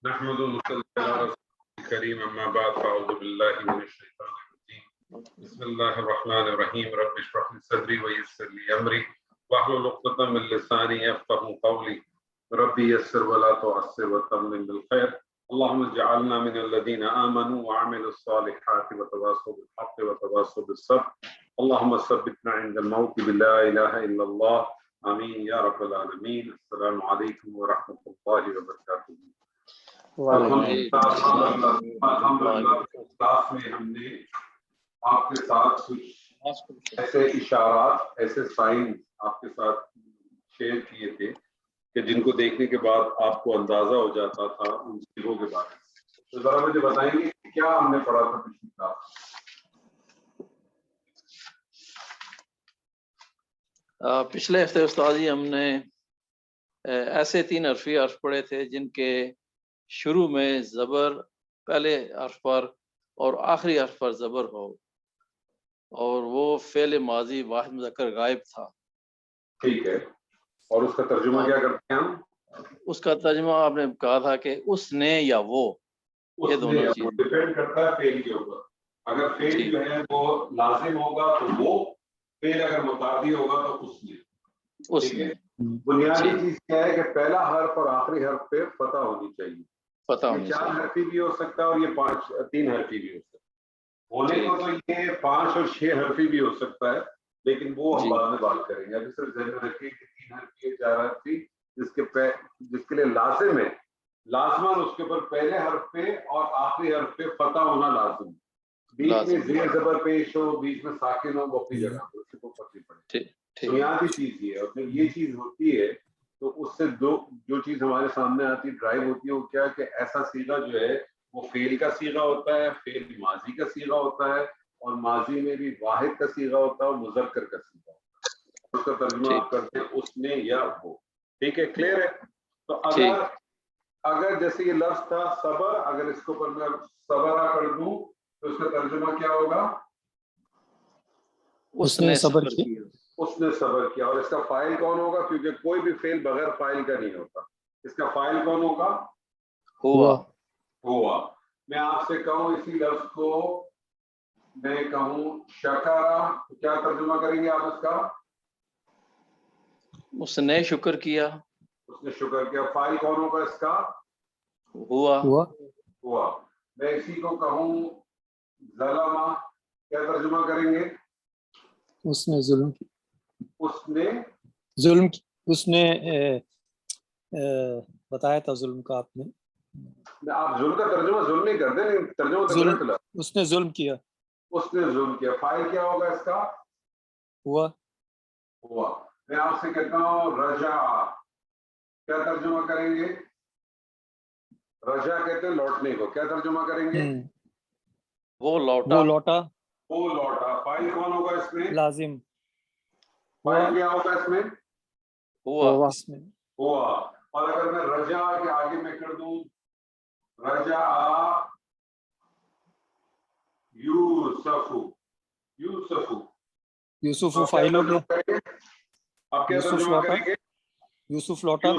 نحمد ونصلي على رسول الكريم اما بعد فاعوذ بالله من الشيطان الرجيم بسم الله الرحمن الرحيم رب اشرح لي صدري ويسر لي امري واحلل عقدة من لساني يفقهوا قولي ربي يسر ولا تعسر وتمم بالخير اللهم اجعلنا من الذين آمنوا وعملوا الصالحات وتواصوا بالحق وتواصوا بالصبر اللهم ثبتنا عند الموت بلا إله إلا الله آمين يا رب العالمين السلام عليكم ورحمة الله وبركاته الحمدللہ کلاس میں ہم نے آپ کے ساتھ کچھ ایسے اشارات ایسے سائنز آپ کے ساتھ شیئر کیے تھے کہ جن کو دیکھنے کے بعد آپ کو اندازہ ہو جاتا تھا ان چیزوں کے بارے میں. تو ذرا مجھے بتائیں گے کہ کیا ہم نے پڑھا تھا پچھلی کلاس؟ پچھلے ہفتے استاد جی ہم نے ایسے 3 حرفی حرف پڑھے تھے جن کے شروع میں زبر پہلے حرف پر اور آخری حرف پر زبر ہو اور وہ فعل ماضی واحد مذکر غائب تھا. ٹھیک ہے، اور اس کا ترجمہ کیا کرتے ہیں ہم؟ اس کا ترجمہ آپ نے کہا تھا کہ اس نے یا وہ، یہ دونوں چیز ڈیپینڈ کرتا ہے فعل کے اوپر. اگر فعل جو ہے وہ لازم ہوگا تو وہ، فعل اگر متعدی ہوگا تو اس نے. ٹھیک ہے، بنیادی چیز کیا ہے کہ پہلا حرف اور آخری حرف پہ فتح ہونی چاہیے. یہ 4 حرفی بھی ہو سکتا ہے اور یہ 3 حرفی بھی ہو سکتا ہے. ہونے کو تو یہ 5 اور 6 حرفی بھی ہو سکتا ہے، لیکن وہ ہم بعد میں بات کریں گے. ابھی صرف ذہن میں رکھیے کہ 3 حرفی ہے 4 حرفی جس کے لیے لازم ہے، لازماً اس کے اوپر پہلے حرف پہ اور آخری حرف پہ فتح ہونا لازم ہے. بیچ میں زیر زبر پیش ہو، بیچ میں ساکن ہو، وہ اپنی جگہ پر اس کو فرق نہیں پڑے. بنیادی چیز یہ ہے. اور جب یہ چیز ہوتی ہے تو اس سے جو چیز ہمارے سامنے آتی ڈرائیو ہوتی ہے وہ کیا کہ ایسا صیغہ جو ہے وہ فعل کا صیغہ ہوتا ہے، فعل ماضی کا صیغہ ہوتا ہے، اور ماضی میں بھی واحد کا صیغہ ہوتا ہے اور مذکر کا صیغہ ہوتا ہے. اس کا ترجمہ آپ کرتے ہیں اس نے یا وہ. ٹھیک ہے، کلیئر ہے؟ تو اگر جیسے یہ لفظ تھا صبر، اگر اس کو پر میں صبرہ کر دوں تو اس کا ترجمہ کیا ہوگا؟ اس نے صبر کیا. اس نے صبر کیا. اور اس کا فاعل کون ہوگا؟ کیونکہ کوئی بھی فعل بغیر فاعل کا نہیں ہوتا. اس کا فاعل کون ہوگا؟ ہوا. میں آپ سے کہوں اسی لفظ کو میں کہوں شکرا تو کیا ترجمہ کریں گے آپ اس کا؟ اس نے شکر کیا. اس نے شکر کیا. فاعل کون ہوگا اس کا؟ ہوا. میں اسی کو کہوں ظلمہ، کیا ترجمہ کریں گے؟ اس نے ظلم کی. اس نے ظلم کی. اس نے بتایا تھا ظلم کا آپ نے. آپ ظلم کا ترجمہ ظلم نہیں کرتے، لیکن ترجمہ تو غلط ہے. اس نے ظلم کیا. اس نے ظلم کیا. فاعل کیا ہوگا اس کا؟ ہوا. میں آپ سے کہتا ہوں رجا، کیا ترجمہ کریں گے؟ رجا کہتے ہیں لوٹنے کو، کیا ترجمہ کریں گے؟ وہ لوٹا. فاعل کون ہوگا اس میں؟ لازم. فاعل کیا ہوگا اس میں؟ ہوا. اور اگر میں رجا کے آگے میں کر دوں رجا یوسف فاعل ہو گیا. آپ کیا ترجمہ کریں گے؟ یوسف لوٹا.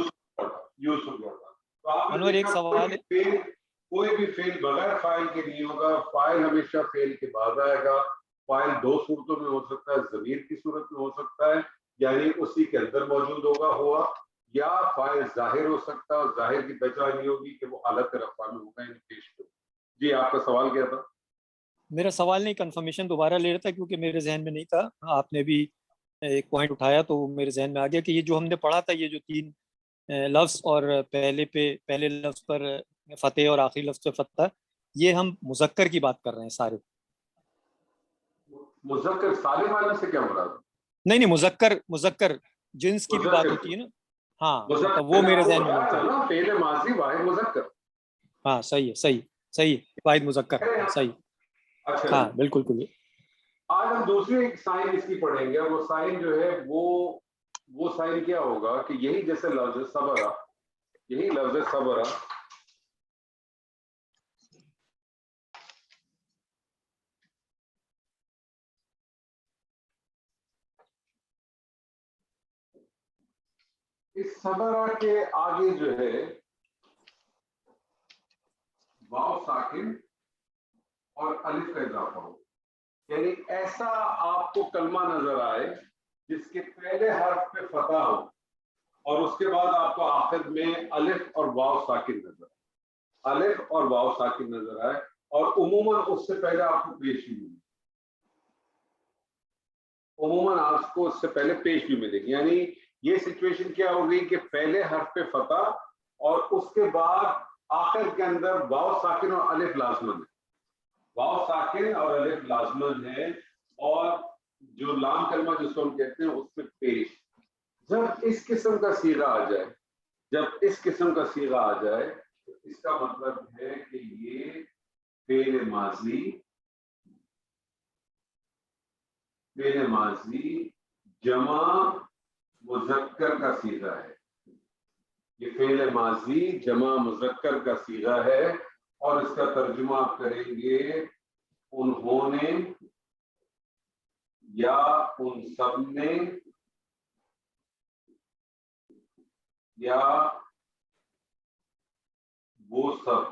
تو آپ نے انور ایک سوال ہے، کوئی بھی فعل بغیر فاعل کے نہیں ہوگا. فاعل ہمیشہ فعل کے بعد آئے گا. فاعل 2 صورتوں میں ہو سکتا ہے، ضمیر کی صورت میں ہو سکتا ہے، یعنی اسی کے اندر موجود ہوگا ہوا، یا فاعل ظاہر ہو سکتا ہے اور ظاہر کی پہچان یہ ہوگی کہ وہ حالت رفع میں ہوگا، یعنی پیش ہو. جی آپ کا سوال کیا تھا؟ میرا سوال نہیں، کنفرمیشن دوبارہ لے رہا تھا کیونکہ میرے ذہن میں نہیں تھا. آپ نے بھی ایک پوائنٹ اٹھایا تو وہ میرے ذہن میں آ گیا کہ یہ جو ہم نے پڑھا تھا، یہ جو 3 لفظ اور پہلے لفظ پر فتح اور آخری لفظ پر فتح، یہ ہم مذکر کی بات کر رہے ہیں سارے. مذکر سالم والا سے کیا مراد؟ نہیں، مذکر جنس کی بھی بات ہوتی ہے نا. ہاں، وہ میرے ذہن میں نہیں تھا. فعل ماضی واحد مذکر. ہاں صحیح واحد مذکر. صحیح. ہاں بالکل کلیئر. آج ہم دوسری ایک سائن اس کی پڑھیں گے. وہ سائن جو ہے وہ سائن کیا ہوگا کہ یہی جیسے لفظ صبر، یہی لفظ صبر اس صبر کے آگے جو ہے ساکن اور الف کا اضافہ ہو. یعنی ایسا آپ کو کلمہ نظر آئے جس کے پہلے حرف پہ فتح ہو اور اس کے بعد آپ کو آخر میں الف اور واو ساکن نظر آئے, الف اور واو ساکن نظر آئے, اور عموماً اس سے پہلے آپ کو پیش بھی ملے, عموماً آپ کو اس سے پہلے پیش بھی ملے گی. یعنی یہ سچویشن کیا ہوگی کہ پہلے حرف پہ فتح اور اس کے بعد آخر کے اندر واو ساکن اور الف لازمن ہے, واو ساکن اور الف لازمن ہے, اور جو لام کلمہ جس کو ہم کہتے ہیں اس میں پیش. جب اس قسم کا صیغہ آ جائے, جب اس قسم کا صیغہ آ جائے تو اس کا مطلب ہے کہ یہ فعل ماضی, فعل ماضی جمع مذکر کا صیغہ ہے. یہ فعل ماضی جمع مذکر کا صیغہ ہے, اور اس کا ترجمہ آپ کریں گے انہوں نے, یا ان سب نے, یا وہ سب.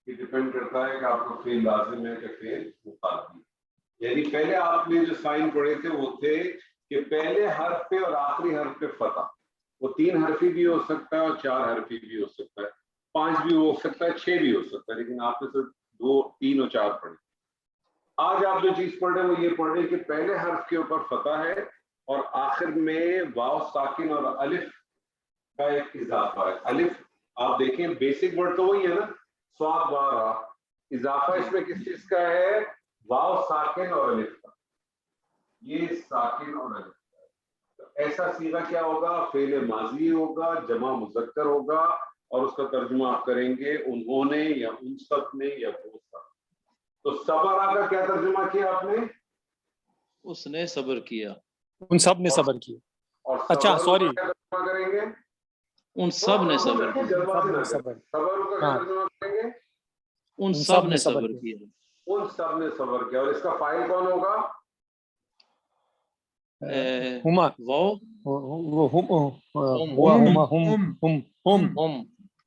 یہ ڈیپینڈ کرتا ہے کہ آپ کا فعل لازم ہے کہ فعل متعدی. یعنی پہلے آپ نے جو سائن پڑھے تھے وہ تھے کہ پہلے حرف پہ اور آخری حرف پہ فتح, وہ 3 حرفی بھی ہو سکتا ہے اور 4 حرفی بھی ہو سکتا ہے, 5 بھی ہو سکتا ہے, 6 بھی ہو سکتا ہے, لیکن آپ نے صرف 2, 3 اور 4 پڑھے. آج آپ جو چیز پڑھ رہے ہیں وہ یہ پڑھ رہے ہیں کہ پہلے حرف کے اوپر فتح ہے اور آخر میں واو ساکن اور الف کا ایک اضافہ ہے. الف آپ دیکھیں بیسک ورڈ تو وہی ہے نا, سواد وارا, اضافہ اس میں کس چیز کا ہے؟ واو ساکن اور الف کا. یہ ساکن اور الف کا ہے. تو ایسا صیغہ کیا ہوگا؟ فعل ماضی ہوگا, جمع مذکر ہوگا, اور اس کا ترجمہ آپ کریں گے انہوں نے, یا ان سب نے, یا وہ سب. تو صبر کا کیا ترجمہ کیا آپ نے؟ اس نے صبر کیا, ان سب نے صبر کیا. اور اچھا سوری, کیا ترجمہ کریں گے؟ ان سب نے صبر کیا, صبر, صبر کا کیا ترجمہ کریں گے؟ ان سب نے صبر کیا, ان سب نے صبر کیا. اور اس کا فاعل کون ہوگا؟ ہما, وہ ہم.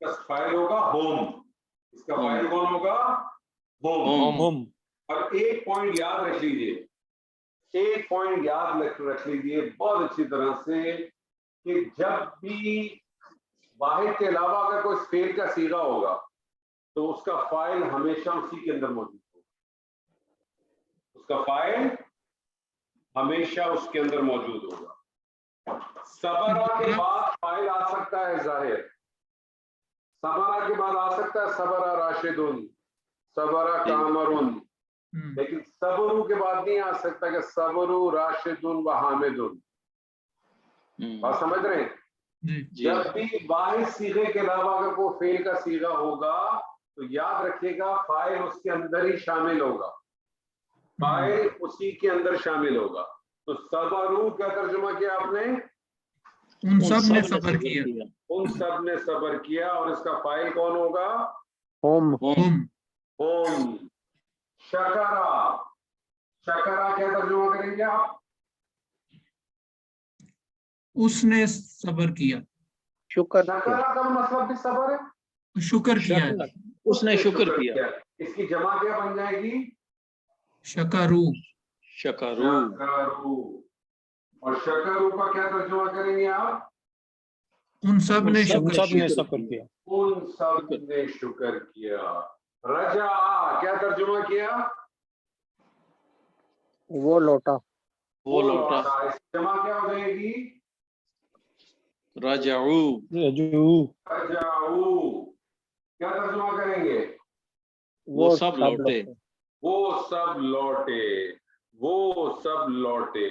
اس کا فاعل ہوگا ہوم. اس کا فاعل کون ہوگا؟ ہوم. اور ایک پوائنٹ یاد رکھ لیجئے, ایک پوائنٹ یاد رکھ لیجئے بہت اچھی طرح سے, کہ جب بھی واحد کے علاوہ اگر کوئی فعل کا صیغہ ہوگا تو اس کا فاعل ہمیشہ اسی کے اندر موجود ہوگا. اس کا فاعل ہمیشہ اس کے اندر موجود ہوگا. صبرہ کے بعد فاعل آ سکتا ہے ظاہر, صبرہ کے بعد آ سکتا ہے صبرہ راشدن, صبرہ کامرن, لیکن صبرو کے بعد نہیں آ سکتا کہ صبرو راشدن و حامدن. بات سمجھ رہے ہیں؟ جب بھی واحد صیغے کے علاوہ اگر کوئی فعل کا صیغہ ہوگا تو یاد رکھیے گا فاعل اس کے اندر ہی شامل ہوگا, فاعل اسی کے اندر شامل ہوگا. تو صبرو کا ترجمہ کیا آپ نے؟ ان سب نے صبر کیا. ان سب نے صبر کیا. اور اس کا فاعل کون ہوگا؟ ہوم. ہوم. شکرا, شکرا کیا ترجمہ کریں گے آپ؟ اس نے صبر کیا. شکرا کا مطلب بھی صبر ہے, شکر کیا, اس نے شکر کیا. اس کی جمع کیا بن جائے گی؟ شکرو. شکرو. اور شکرو کا کیا ترجمہ کریں گے آپ؟ ان سب نے صبر کیا. ان سب نے شکر کیا. رجا کیا ترجمہ کیا؟ وہ لوٹا. وہ لوٹا. اس کی جمع کیا ہو جائے گی؟ رجعو. رجعو. کیا ترجمہ کریں گے؟ وہ سب لوٹے. وہ سب لوٹے. وہ سب لوٹے.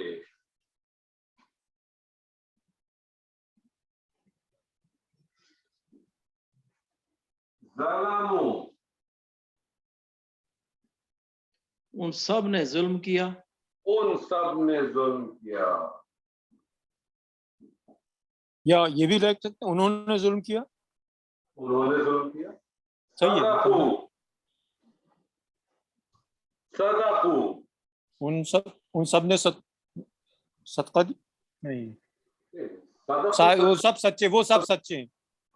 ظلموا. ان سب نے ظلم کیا. ان سب نے ظلم کیا. یا یہ بھی لکھ سکتے ہیں انہوں نے ظلم کیا. انہوں نے ظلم کیا. صحیح ہے. صدقوا. صدقوا. ان سب نے صدقہ دی. نہیں, صدقوا. وہ سب سچے, وہ سب سچے ہیں.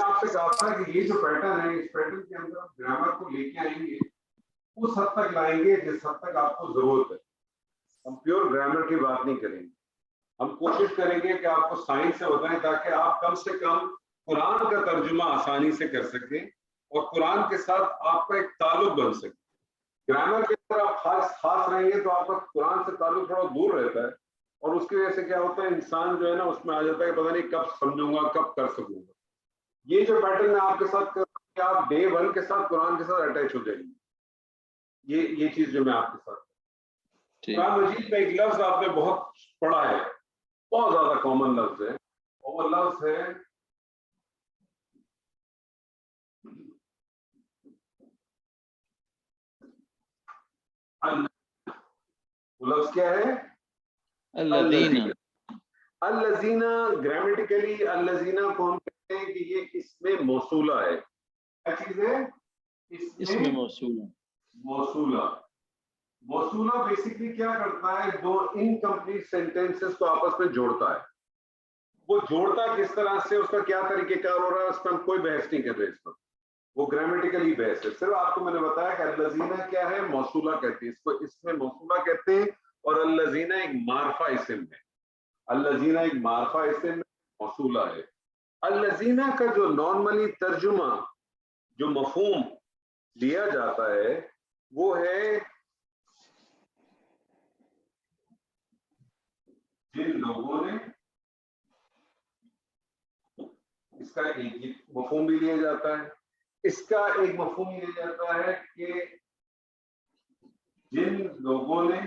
آپ سے کہا تھا کہ یہ جو پیٹرن ہے اس پیٹرن کے اندر آپ گرامر کو لے کے آئیں گے اس حد تک لائیں گے جس حد تک آپ کو ضرورت ہے. ہم پیور گرامر کی بات نہیں کریں گے, ہم کوشش کریں گے کہ آپ کو سائنس سے بتائیں تاکہ آپ کم سے کم قرآن کا ترجمہ آسانی سے کر سکیں اور قرآن کے ساتھ آپ کا ایک تعلق بن سکے. گرامر کے اندر آپ خاص رہیں گے تو آپ کا قرآن سے تعلق تھوڑا دور رہتا ہے اور اس کی وجہ سے کیا ہوتا ہے انسان جو ہے نا اس میں آ جاتا ہے کہ پتہ نہیں کب سمجھوں گا کب کر سکوں گا. یہ جو پیٹرن میں آپ کے ساتھ کر رہا ہوں کہ آپ ڈے ون کے ساتھ قرآن کے ساتھ اٹیچ ہو جائیں گے, یہ چیز جو میں آپ کے ساتھ. قرآن مجید میں ایک لفظ آپ نے بہت پڑھا ہے, بہت زیادہ کامن لفظ ہے, اور وہ لفظ ہے وہ لفظ کیا ہے؟ الذین. الذین گرامیٹیکلی الذین کو ہم کہتے ہیں کہ یہ اس میں موصولہ ہے. کیا چیز ہے؟ اس میں موصول ہے. موصولہ. موصولہ بیسیکلی کیا کرتا ہے؟ دو انکمپلیٹ سینٹینسز کو آپس میں جوڑتا ہے. وہ جوڑتا کس طرح سے, اس کا کیا طریقہ کار ہو رہا ہے, اس پر ہم کوئی بحث نہیں کر رہے اس پر, وہ گرامیٹیکلی بحث ہے. صرف آپ کو میں نے بتایا کہ الذین کیا ہے, موصولہ کہتے ہیں اس کو, اس میں موصولہ کہتے ہیں. اور الذین ایک معرفہ اسم ہے, الذین ایک معرفہ اسم ہے, موصولہ ہے. الذین کا جو نارملی ترجمہ جو مفہوم لیا جاتا ہے وہ ہے جن لوگوں نے, اس کا ایک مفہوم بھی لیا جاتا ہے, اس کا ایک مفہوم یہ جاتا ہے کہ جن لوگوں نے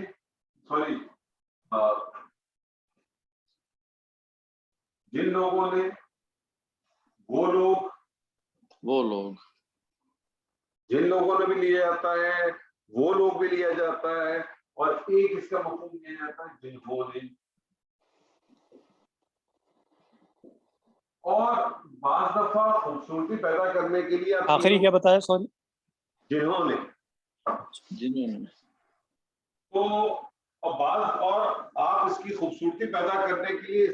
جن لوگوں نے, وہ لوگ, جن لوگوں نے بھی لیا جاتا ہے, وہ لوگ بھی لیا جاتا ہے, اور ایک اس کا مفہوم لیا جاتا ہے جنہوں نے. اور بعض دفعہ خوبصورتی پیدا کرنے کے لیے آخری کیا بتایا, سوری؟ جنہوں نے. تو اور بعض, اور آپ اس کی خوبصورتی پیدا کرنے کے لیے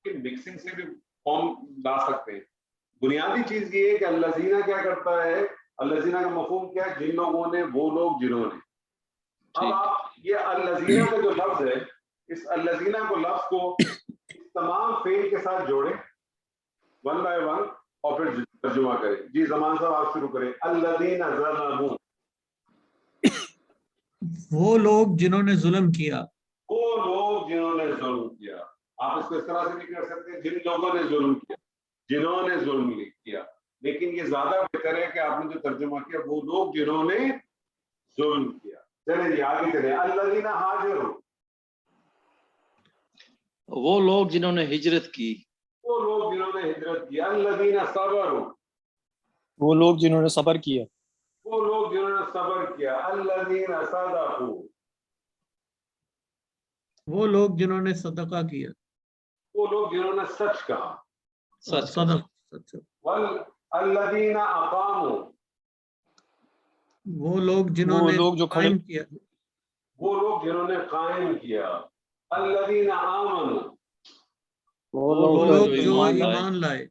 مکسنگ سے بھی فارم لا سکتے ہیں. بنیادی چیز یہ ہے کہ الذین کیا کرتا ہے, الذین کا مفہوم کیا ہے, جن لوگوں نے, وہ لوگ, جنہوں نے. اب آپ یہ الذین کا جو لفظ ہے, اس الذین کو لفظ کو اس تمام فعل کے ساتھ جوڑیں ون بائی ون اور پھر ترجمہ کریں. جی زمان صاحب آپ شروع کریں. الذین ظلموا, وہ لوگ جنہوں نے ظلم کیا. وہ لوگ جنہوں نے ظلم کیا. آپ اس کو اس طرح سے بھی کر سکتے ہیں, جن لوگوں نے ظلم کیا, جنہوں نے ظلم کیا, لیکن یہ زیادہ بہتر ہے کہ آپ نے جو ترجمہ کیا وہ لوگ جنہوں نے ظلم کیا. چلیں جی آگے چلیں. الذین ہاجروا, وہ لوگ جنہوں نے ہجرت کی. وہ لوگ جنہوں نے ہجرت کی. الذین صبروا, وہ لوگ جنہوں نے صبر کیا. وہ لوگ جنہوں نے صبر کیا. الذین صدقوا, وہ لوگ جنہوں نے صدقہ کیا. وہ لوگ جنہوں نے سچ کہا. سچ. الذین اقاموا, وہ لوگ جنہوں وہ نے لوگ جو کھڑے قائم کیا. وہ لوگ جنہوں نے قائم کیا. الذین آمنوا, وہ وہ لوگ جو ایمان لائے. ایمان لائے.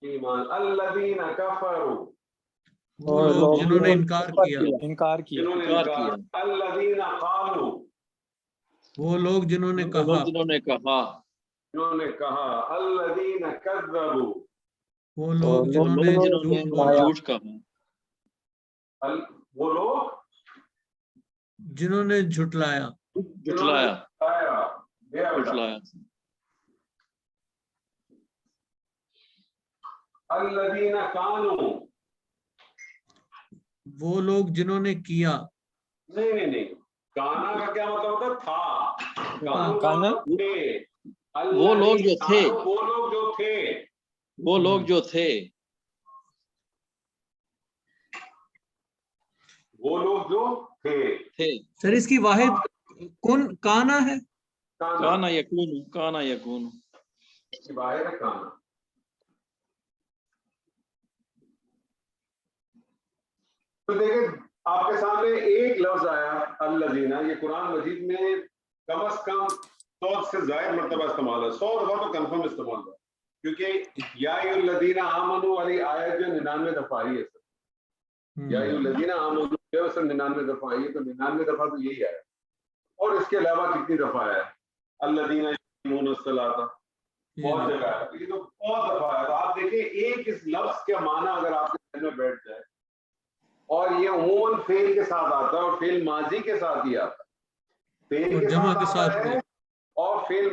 ایمان. الذین کفروا, وہ لوگ جنہوں نے انکار کیا. جنہوں نے انکار. الذین قالوا, وہ لوگ جنہوں نے وہ کہا. لوگ جنہوں نے کہا. جنہوں نے کہا. الذین کذبوا, وہ لوگ جنہوں نے جنہوں جھوٹ نے بولا. جھوٹ کہا. وہ لوگ جنہوں نے جھٹلایا. جھٹلایا. جھٹلایا. الذین کانوا, وہ لوگ جنہوں نے کیا. نہیں, کانا کا کیا مطلب ہوتا ہے؟ تھا. کانا تھے. وہ لوگ جو تھے. وہ لوگ جو تھے. وہ لوگ جو تھے. وہ لوگ جو تھے. سر اس کی واحد کون کانا ہے؟ کانا یکون. کانا یکون. باہر ہے کانا. تو دیکھیں آپ کے سامنے ایک لفظ آیا الذین, یہ قرآن مجید میں کم از کم 100 سے زائد مرتبہ استعمال ہے. 100 دفعہ تو کنفرم استعمال ہے. کیونکہ یا ایھا الذین آمنوا والی آیت جو 99 دفعہ آئی ہے سر، یا ایھا الذین آمنوا جو سر 99 دفعہ آئی ہے، تو 99 دفعہ تو یہی ہے. اور اس کے علاوہ کتنی دفعہ ہے الذین یقیمون الصلاۃ، بہت جگہ ہے، یہ تو بہت دفعہ ہے. تو آپ دیکھیں ایک اس لفظ کا معنی اگر آپ کے ذہن میں بیٹھ جائے، اور یہ عموماً فعل کے ساتھ آتا ہے اور فعل ماضی کے ساتھ ہی آتا ہے، فعل کے جمع ساتھ کے ساتھ آتا بھی، ہے اور فعل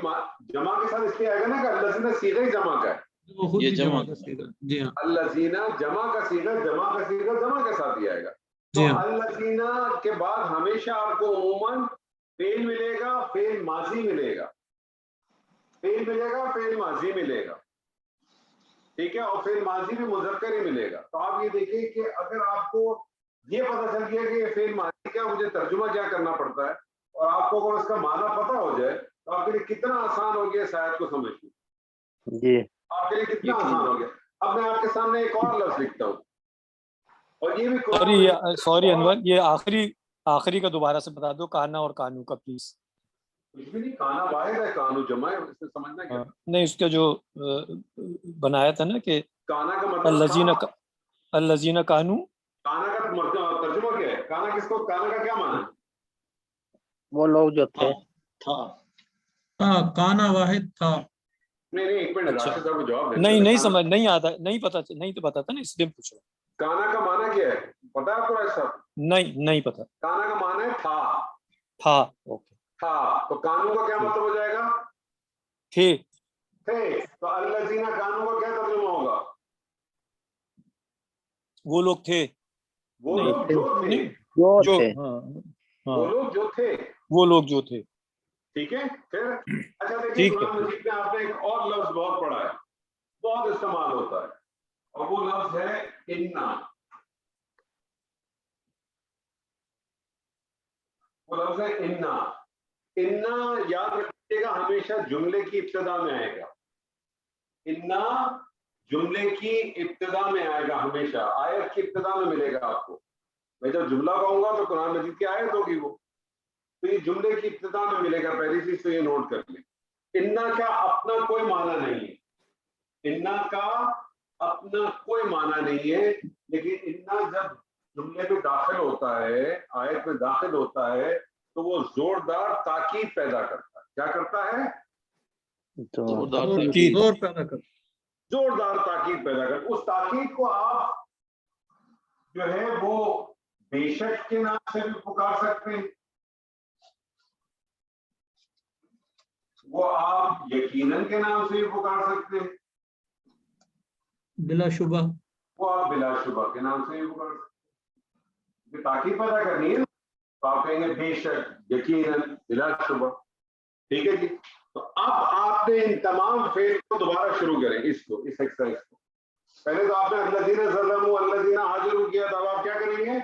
جمع کے ساتھ اس لیے آئے گا نا کہ الذین صیغہ ہی جمع کا ہے، وہ خود یہ بھی جمع جمع کا صیغہ. جی ہاں الذین جمع کا صیغہ جمع کے ساتھ ہی آئے گا. تو جی ہاں الذین کے بعد ہمیشہ آپ کو عموماً فعل ملے گا، فعل ماضی ملے گا، فعل ملے گا، فعل ماضی ملے گا، ٹھیک ہے، اور فعل ماضی بھی مذکر ہی ملے گا. تو آپ یہ دیکھیں کہ اگر آپ کو یہ پتہ چل گیا کہ یہ فعل ماضی کیا، مجھے ترجمہ کیا کرنا پڑتا ہے، اور آپ کو اگر اس کا معنی پتہ ہو جائے تو آپ کے لیے کتنا آسان ہو گیا اس آیت کو سمجھنا، جی آپ کے لیے کتنا آسان ہو گیا. اب میں آپ کے سامنے ایک اور لفظ لکھتا ہوں، اور یہ بھی سوری انور، یہ آخری کا دوبارہ سے بتا دو، کانا اور کانو کا پلیز. کچھ بھی نہیں، کانا واحد ہے، کانو جمع ہے، اس سے سمجھنا کیا. نہیں، اس کا جو بنایا تھا نا کہ کانا کا مطلب تھا، الذین کانو، کانا کا ترجمہ کیا ہے، کانا کس کو، کانا کا کیا معنی ہے؟ وہ لوگ جو تھے. تھا کانا واحد تھا. نہیں ایک منٹ، اچھا. راشد صاحب کو جواب دیں. نہیں سمجھ نہیں آتا، نہیں پتا، نہیں تو پتا تھا نا، اس لیے پوچھ رہا ہوں. کانا کا معنی کیا ہے پتا ہے آپ کو راشد صاحب؟ نہیں پتا. کانا کا معنی ہے تھا. اوکے. تھا. تو کانو کا کیا مطلب ہو جائے گا؟ تھے. تھے. تو الذین کانو کا کیا ترجمہ ہوگا؟ وہ لوگ تھے، وہ لوگ جو تھے، جو تھے. وہ لوگ جو تھے، وہ لوگ جو تھے. ٹھیک ہے. پھر اچھا دیکھیں ٹھیک ہے. قرآن مجید میں آپ نے ایک اور لفظ بہت پڑھا ہے، بہت استعمال ہوتا ہے، اور وہ لفظ ہے انا. وہ لفظ ہے انا. انا یاد رکھیے گا ہمیشہ جملے کی ابتدا میں آئے گا. انا جملے کی ابتدا میں آئے گا، ہمیشہ آیت کی ابتدا میں ملے گا آپ کو. میں جب جملہ کہوں گا تو قرآن مجید کی آیت ہوگی وہ، تو یہ جملے کی ابتدا میں ملے گا. پہلی چیز تو یہ نوٹ کر لیں. انا کا اپنا کوئی معنی نہیں ہے، انا کا اپنا کوئی معنی نہیں ہے، لیکن انا جب جملے میں داخل ہوتا ہے، آیت میں داخل ہوتا ہے، تو وہ زوردار تاکید پیدا کرتا ہے. کیا کرتا ہے؟ زور پیدا کر. زوردار تاکید پیدا کرتا. اس تاکید کو آپ جو ہے وہ بے شک کے نام سے بھی پکار سکتے ہیں، وہ آپ یقیناً کے نام سے بھی پکار سکتے ہیں، بلا شبہ، وہ آپ بلا شبہ کے نام سے بھی پکار سکتے ہیں. تاکید پیدا کرنی ہے تو آپ کہیں گے بے شک، یقیناً، بلا شبہ. ٹھیک ہے جی. تو اب آپ نے ان تمام فعل کو دوبارہ شروع کریں، اس ایکسرسائز کو. پہلے تو آپ نے الذین ظلموا الذین ہاجروا کیا تھا، اب آپ کیا کریں گے؟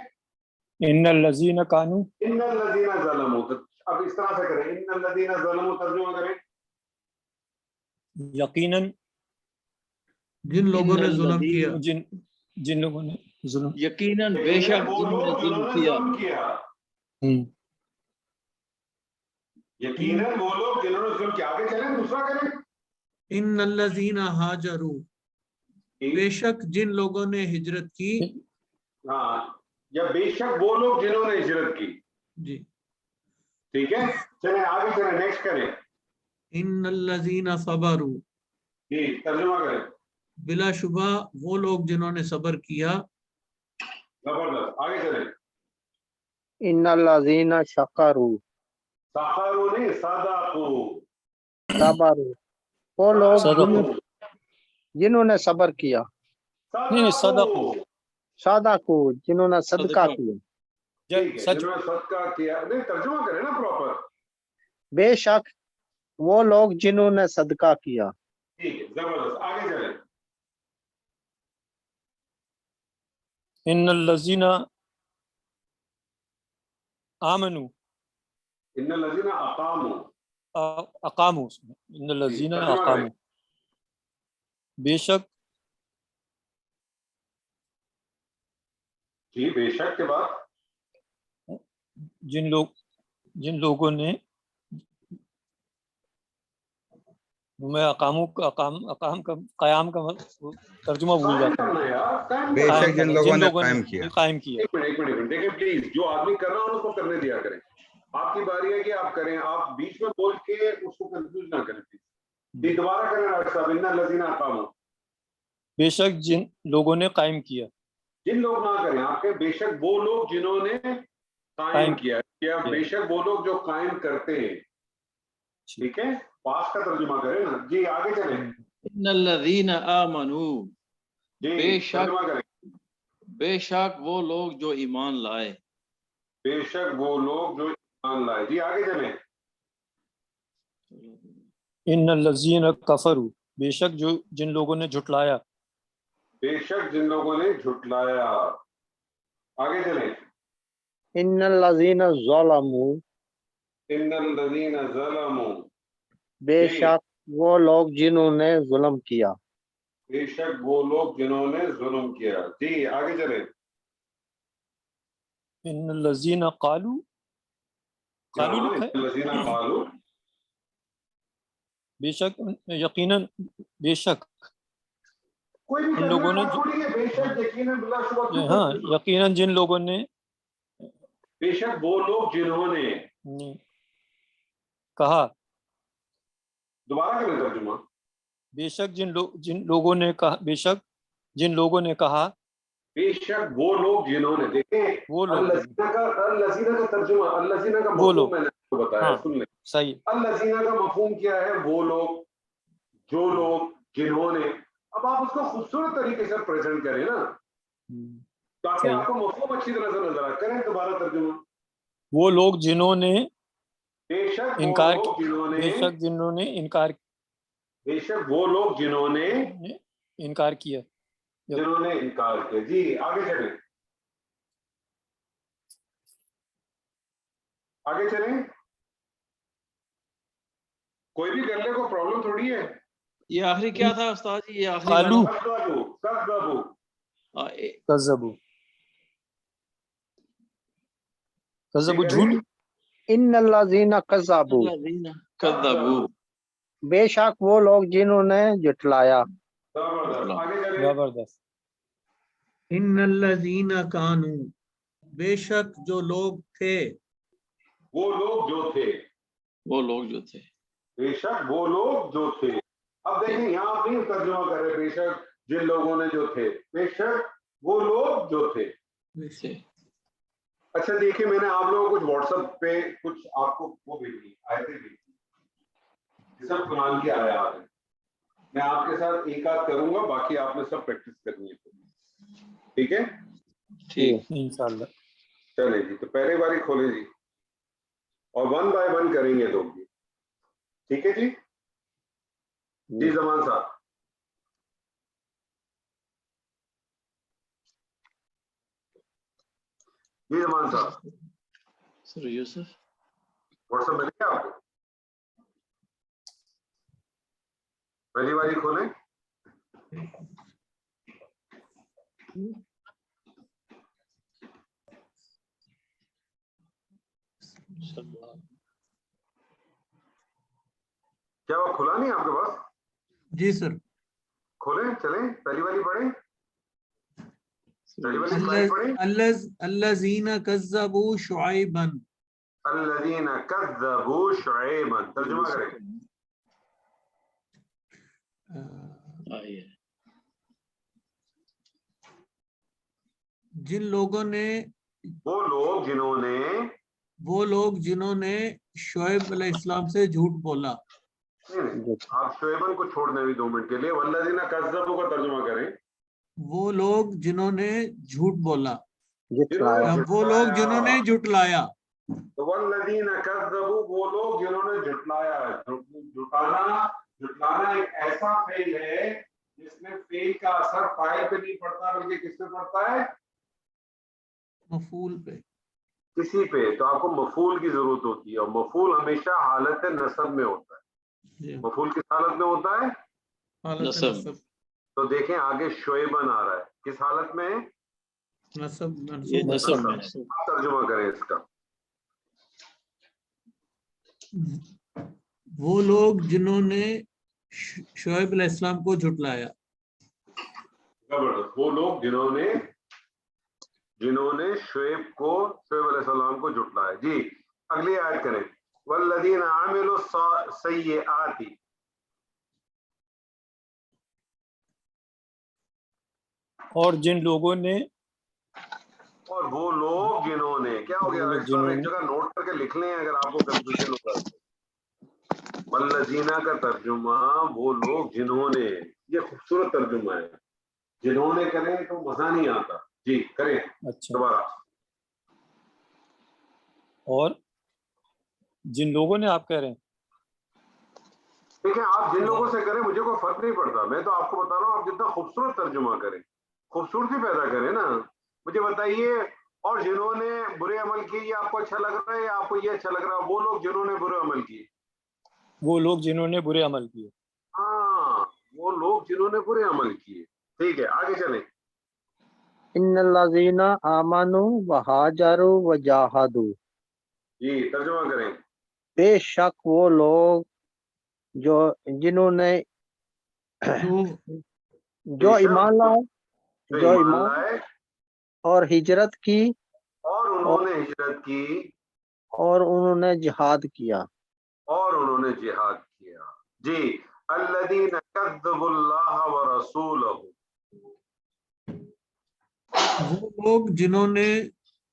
ان الذین کانو، ان الذین ظلموا. تو اب اس طرح سے کریں، ان الذین ظلموا ترجمہ کریں. یقیناً جن لوگوں نے ظلم کیا. جن لوگوں نے ظلم، یقیناً بے شک وہ جنہوں نے لوگ ظلم جنہوں نے کیا. ظلم کیا. یقیناً وہ لوگ جنہوں نے ظلم کیا. آگے چلیں، دوسرا کریں. ان الذین ہاجروا، بے شک جن لوگوں نے ہجرت کی. ہاں، یا بے شک وہ لوگ جنہوں نے ہجرت کی. جی. ٹھیک ہے، چلیں آگے چلیں، نیکسٹ کریں. ان الذین صبروا، جی ترجمہ کریں. بلا شبہ وہ لوگ جنہوں نے صبر کیا. زبردست. آگے چلیں. ان الذین شکروا، سخروا نہیں، صدقوا. صبروا، وہ لوگ صدقوا. جنہوں نے صبر کیا. نہیں، صدقوا. صدقوا، جنہوں نے صدقہ کیا. ٹھیک ہے، سچ. جنہوں نے صدقہ کیا. نہیں ترجمہ کریں نا پراپر. بے شک وہ لوگ جنہوں نے صدقہ کیا. ٹھیک ہے، زبردست. آگے چلیں. ان الذین آمنوا، ان الذین اقاموا. اقاموا، ان الذین ترجمہ کریں. اقاموا، بے شک جی بے شک کے بعد جن لوگوں نے میں قیام کا ترجمہ بھول جاتا ہوں. کرنا یار، قائم بے کرنا. شک جن لوگوں نے قائم کیا. قائم کیا. ایک منٹ دیکھیں پلیز، جو آدمی کر رہا ہو اس کو کرنے دیا کریں. آپ کی باری ہے کہ آپ کریں، آپ بیچ میں بول کے اس کو کنفیوز نہ کریں. یہ دوبارہ کریں ڈاکٹر صاحب. ان الذین اقاموا، بے شک جن لوگوں نے قائم کیا. جن لوگ نہ کریں، آپ کے بے شک وہ لوگ جنہوں نے قائم کیا، یا بے شک وہ لوگ جو قائم کرتے ہیں. ٹھیک ہے، پاس کا ترجمہ کریں نا جی. آگے چلیں. ان الذین آمنوا، جی بے شک ترجمہ کریں. بے شک وہ لوگ جو ایمان لائے. بے شک وہ لوگ جو ایمان لائے. جی آگے چلیں. ان الذین کفروا، بے شک جن لوگوں نے جھٹلایا. بے شک جن لوگوں نے جھٹلایا. آگے چلیں. ان الذین ظلموا، ان الذین ظلموا، بے جی شک وہ لوگ جنہوں نے ظلم کیا. بے شک وہ لوگ جنہوں نے ظلم کیا. جی آگے چلیں. ان الذین قالوا، قالوا یہاں لکھا ہے. الذین قالوا، بے شک یقیناً، بے شک کوئی بھی ان کلمہ لوگوں نے تھوڑی ہے. بے شک یقیناً بلا شبہ کیوں ہاں کرتے ہو؟ یقیناً جن لوگوں نے بے شک وہ لوگ جنہوں نے. کہا. دوبارہ کریں ترجمہ. بے شک جن لوگوں نے کہا، بے شک جن لوگوں نے کہا. بے شک وہ لوگ جنہوں نے. دیکھیں وہ لوگ، الذین کا ترجمہ، الذین کا وہ مفہوم لوگ. میں نے آپ کو بتایا. ہاں سن لیں. صحیح. الذین کا مفہوم کیا ہے؟ وہ لوگ، جو لوگ، جنہوں نے. اب آپ اس کو خوبصورت طریقے سے پریزنٹ کریں نا، تاکہ صحیح. آپ کو مفہوم اچھی طرح سے نظر آئے. کریں دوبارہ ترجمہ. وہ لوگ جنہوں نے بے شک وہ انکار، لوگ جنہوں نے، بے شک جنہوں نے انکار، بے شک وہ لوگ جنہوں نے انکار کیا. جنہوں نے انکار کیا. جی آگے چلیں. آگے چلیں. کوئی بھی کر لے، کو پرابلم تھوڑی ہے. یہ آخری کیا تھا استاد جی؟ یہ آخری قالو، کذبوا، کذبوا. کذبوا، کذبوا کریں. جھوٹ. ان الذین کذبوا، الذین کذبوا. بے شک وہ لوگ جنہوں نے جھٹلایا. زبردست. آگے چلیں. زبردست. ان الذین کانوا، بے شک جو لوگ تھے. وہ لوگ جو تھے. وہ لوگ جو تھے. بے شک وہ لوگ جو تھے. اب دیکھیں یہاں آپ نہیں ترجمہ کر رہے. بے شک جن لوگوں نے جو تھے. بے شک وہ لوگ جو تھے. تھے. اچھا دیکھیں، میں نے آپ لوگوں کو کچھ واٹس ایپ پہ کچھ آپ کو وہ بھیجی، آیتیں بھیجی، یہ سب قرآن کی آیات ہیں. میں آپ کے ساتھ ایک آدھ کروں گا، باقی آپ نے سب پریکٹس کرنی ہے. ٹھیک ہے؟ ٹھیک. انشاءاللہ. چلیں جی. تو پہلے باری کھولیں جی، اور 1 بائی 1 کریں گے تو. ٹھیک ہے جی. جی زمان صاحب. جی زمان صاحب، سر یوسف. واٹس ایپ مل گیا آپ کو؟ پہلی باری کھولیں. کیا وہ کھلا نہیں آپ کے پاس؟ جی سر. کھولیں، چلیں پہلی والی پڑھیں. پہلی والی سلائڈ پڑھیں. الذین کذبوا شعیبا، الذین کذبوا شعیبا. ترجمہ کریں. جن لوگوں نے، وہ لوگ جنہوں نے، وہ لوگ جنہوں نے شعیب علیہ السلام سے جھوٹ بولا. آپ شعیبن کو چھوڑ دیں 2 منٹ کے لیے. والذین کذبوا کا ترجمہ کریں. وہ لوگ جنہوں نے جھوٹ بولا، جھٹلایا. وہ لوگ جنہوں نے جھٹلایا. تو والذین کذبوا، وہ لوگ جنہوں نے جھٹلایا. جھٹلانا ایک ایسا فعل ہے جس میں فعل کا اثر فاعل پہ نہیں پڑتا بلکہ کس پہ پڑتا ہے؟ مفعول پہ. کسی پہ. تو آپ کو مفعول کی ضرورت ہوتی ہے، اور مفعول ہمیشہ حالت نصب میں ہوتا ہے. مفعول کس حالت میں ہوتا ہے؟ حالت نصب. نصب. تو دیکھیں آگے شعیبن آ رہا ہے، کس حالت میں ہے؟ نصب. یہ منصوب. نصب میں. آپ ترجمہ کریں اس کا. وہ لوگ جنہوں نے شعیب علیہ السلام کو جھٹلایا. زبردست. وہ لوگ جنہوں نے شعیب علیہ السلام کو جھٹلایا. جی اگلی آیت کریں. والذین عملوا السیئات. اور جن لوگوں نے اور وہ لوگ جنہوں نے کیا ہو گیا اس پر ایک جگہ نوٹ کر کے لکھ لیں اگر آپ کو کنفیوژن ہوگا. والذین کا ترجمہ وہ لوگ جنہوں نے. یہ خوبصورت ترجمہ ہے. جنہوں نے کریں تو مزہ نہیں آتا. جی کریں اچھا. دوبارہ. اور جن لوگوں نے آپ کہہ رہے ہیں دیکھیں آپ جن لوگوں سے کریں مجھے کوئی فرق نہیں پڑتا. میں تو آپ کو بتا رہا ہوں آپ جتنا خوبصورت ترجمہ کریں خوبصورتی پیدا کریں نا. مجھے بتائیے اور جنہوں نے برے عمل کیے یہ آپ کو اچھا لگ رہا ہے یا آپ کو یہ اچھا لگ رہا ہے؟ وہ لوگ جنہوں نے برے عمل کیے. وہ لوگ جنہوں نے برے عمل کیے. ہاں وہ لوگ جنہوں نے برے عمل کیے. ٹھیک ہے آگے چلیں. ان الذین آمنوا وہاجروا وجاہدوا. جی ترجمہ کریں. بے شک وہ لوگ جنہوں نے جو ایمان لائے اور ہجرت کی اور انہوں نے ہجرت کی اور انہوں نے جہاد کیا. اور انہوں نے جہاد کیا. جی الذین کذبوا اللہ ورسولہ. وہ لوگ جنہوں نے